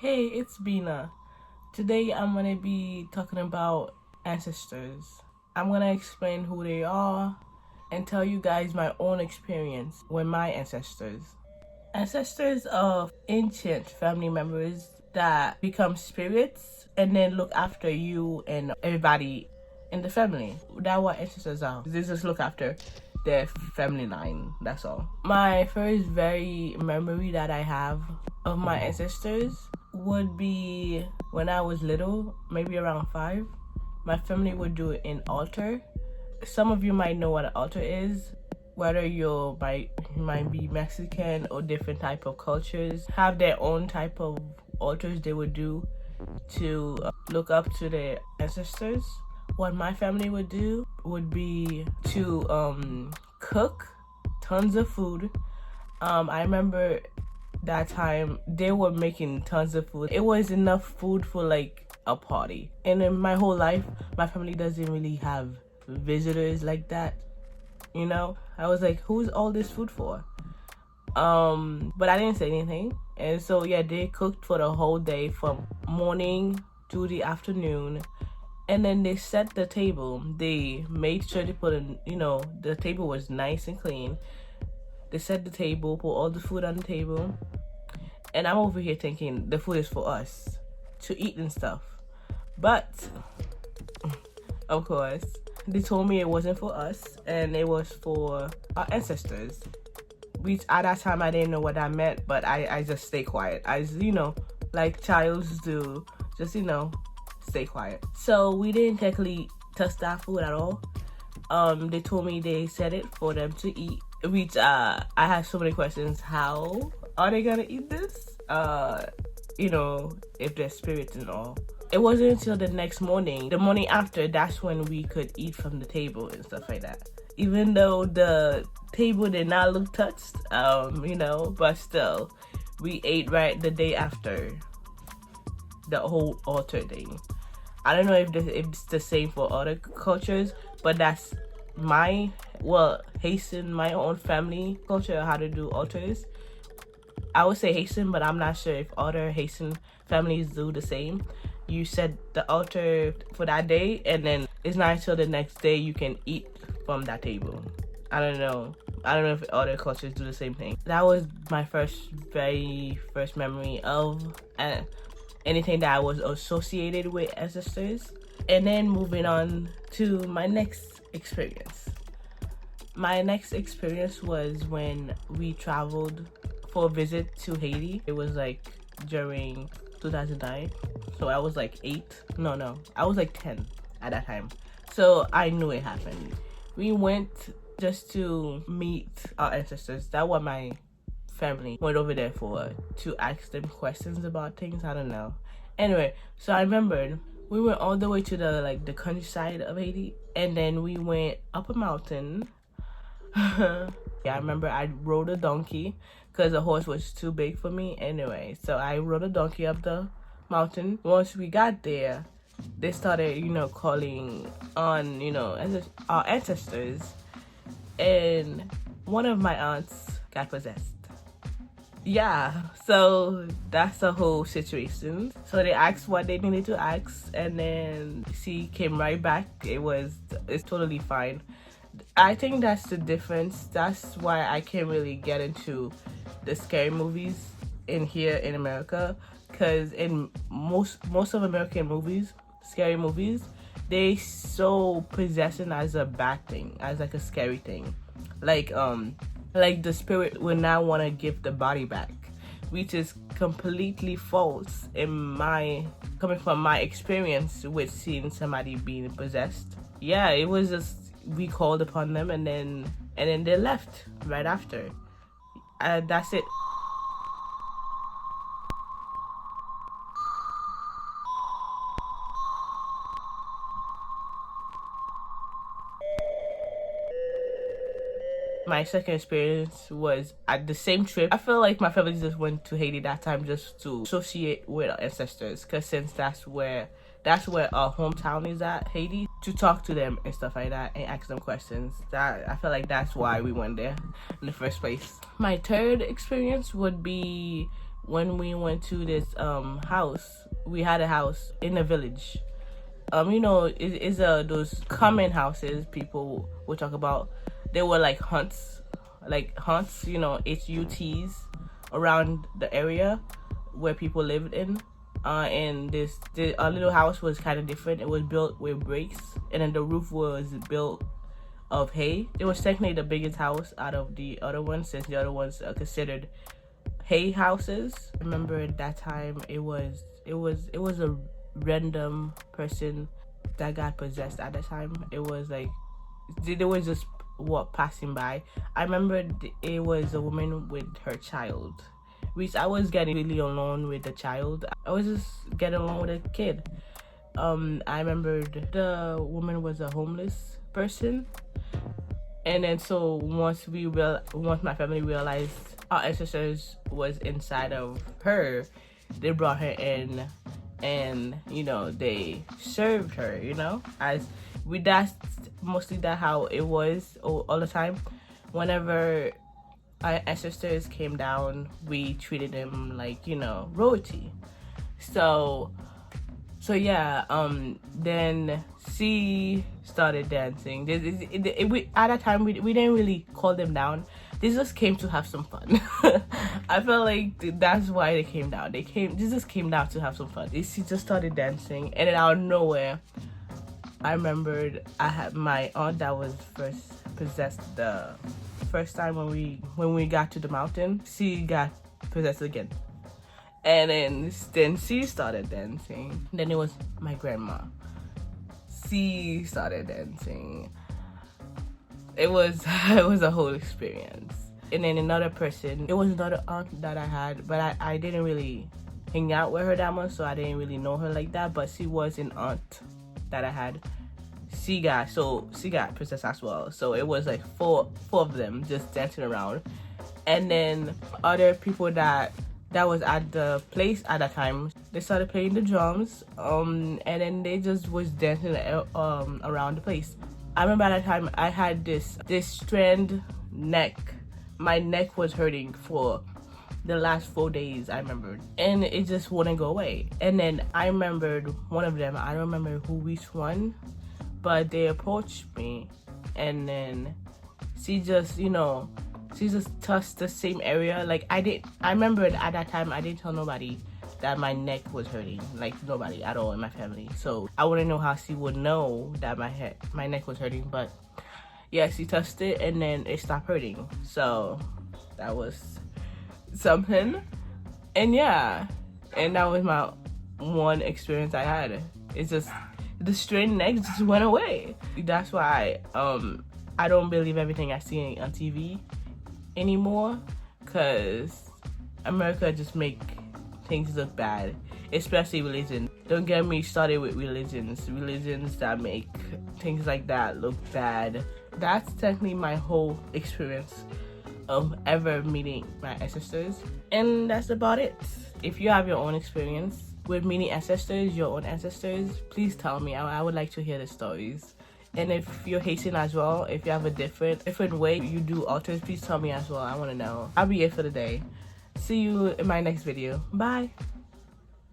Hey, it's Bina. Today I'm gonna be talking about ancestors. I'm gonna explain who they are and tell you guys my own experience with my ancestors. Ancestors are ancient family members that become spirits and then look after you and everybody in the family. That's what ancestors are. They just look after their family line. That's all. My first very memory that I have of my ancestors would be when I was little, maybe around 5. My family would do an altar. Some of you might know what an altar is. Whether you might be Mexican or different type of cultures have their own type of altars they would do to look up to their ancestors. What my family would do would be to cook tons of food. I remember that time they were making tons of food. It was enough food for like a party. And in my whole life, my family doesn't really have visitors like that. You know, I was like, who's all this food for? But I didn't say anything. And so yeah, they cooked for the whole day from morning to the afternoon. And then they set the table. They made sure they put in, the table was nice and clean. They set the table, put all the food on the table. And I'm over here thinking the food is for us to eat and stuff. But, of course, they told me it wasn't for us and it was for our ancestors. Which at that time I didn't know what that meant, but I just stay quiet. As like childs do, just stay quiet. So we didn't technically touch that food at all. They told me they set it for them to eat. Which I have so many questions. How are they gonna eat this? If they're spirits and all. It wasn't until the next morning, the morning after, that's when we could eat from the table and stuff like that. Even though the table did not look touched, but still, we ate right the day after the whole altar thing. I don't know if it's the same for other cultures, but that's Haitian, my own family culture, how to do altars. I would say Haitian, but I'm not sure if other Haitian families do the same. You set the altar for that day, and then it's not until the next day you can eat from that table. I don't know if other cultures do the same thing. That was my very first memory of anything that was associated with ancestors. And then moving on to my next experience. My next experience was when we traveled for a visit to Haiti. It was like during 2009. So I was like 8. No, I was like 10 at that time. So I knew it happened. We went just to meet our ancestors. That's what my family went over there for, to ask them questions about things. I don't know. Anyway, so I remembered we went all the way to the countryside of Haiti, and then we went up a mountain. Yeah, I remember I rode a donkey because the horse was too big for me. Anyway, so I rode a donkey up the mountain. Once we got there, they started, calling on, our ancestors, and one of my aunts got possessed. Yeah, so that's the whole situation. So they asked what they needed to ask, and then she came right back. It's totally fine. I think that's the difference. That's why I can't really get into the scary movies in America, because in most of American movies, scary movies, they so possession as a bad thing, as like a scary thing, like the spirit would not want to give the body back, which is completely false coming from my experience with seeing somebody being possessed. Yeah, it was just we called upon them, and then they left right after. That's it. My second experience was at the same trip. I feel like my family just went to Haiti that time just to associate with our ancestors, because since that's where our hometown is at, Haiti, to talk to them and stuff like that and ask them questions. That I feel like that's why we went there in the first place. My third experience would be when we went to this house. We had a house in a village. You know, it's those common houses people will talk about. They were like hunts, you know, HUTs around the area where people lived in. And our little house was kind of different. It was built with bricks, and then the roof was built of hay. It was technically the biggest house out of the other ones, since the other ones are considered hay houses. I remember at that time it was a random person that got possessed at the time. It was like they was just passing by. I remember it was a woman with her child, which I was getting really alone with the child. I was just getting along with a kid. I remembered the woman was a homeless person, and then so once my family realized our ancestors was inside of her, they brought her in, and you know, they served her, you know, as that's mostly that how it was all the time. Whenever our ancestors came down, we treated them like, you know, royalty. So yeah, then she started dancing. At that time we didn't really call them down. They just came to have some fun. I felt like that's why they came down. They just came down to have some fun. She just started dancing, and then out of nowhere, I remembered I had my aunt that was first possessed the first time when we got to the mountain. She got possessed again, and then she started dancing. Then it was my grandma. She started dancing. It was a whole experience. And then another person, it was another aunt that I had, but I didn't really hang out with her that much, so I didn't really know her like that. But she was an aunt that I had. She got possessed as well. So it was like four of them just dancing around. And then other people that was at the place at that time, they started playing the drums, and then they just was dancing around the place. I remember at that time I had this strand neck. My neck was hurting for the last 4 days, I remembered, and it just wouldn't go away. And then I remembered one of them, I don't remember which one, but they approached me, and then she just touched the same area. Like I remembered at that time I didn't tell nobody that my neck was hurting, like nobody at all in my family. So I wouldn't know how she would know that my neck was hurting, but yeah, she touched it and then it stopped hurting. So that was something. And yeah, and that was my one experience I had. It's just the strained neck just went away. That's why I don't believe everything I see on TV anymore, because America just make things look bad, especially religion. Don't get me started with religions that make things like that look bad. That's technically my whole experience of ever meeting my ancestors, and that's about it. If you have your own experience with meeting ancestors, your own ancestors, please tell me. I would like to hear the stories. And if you're Haitian as well, if you have a different way you do altars, please tell me as well. I want to know. I'll be it for the day. See you in my next video. Bye.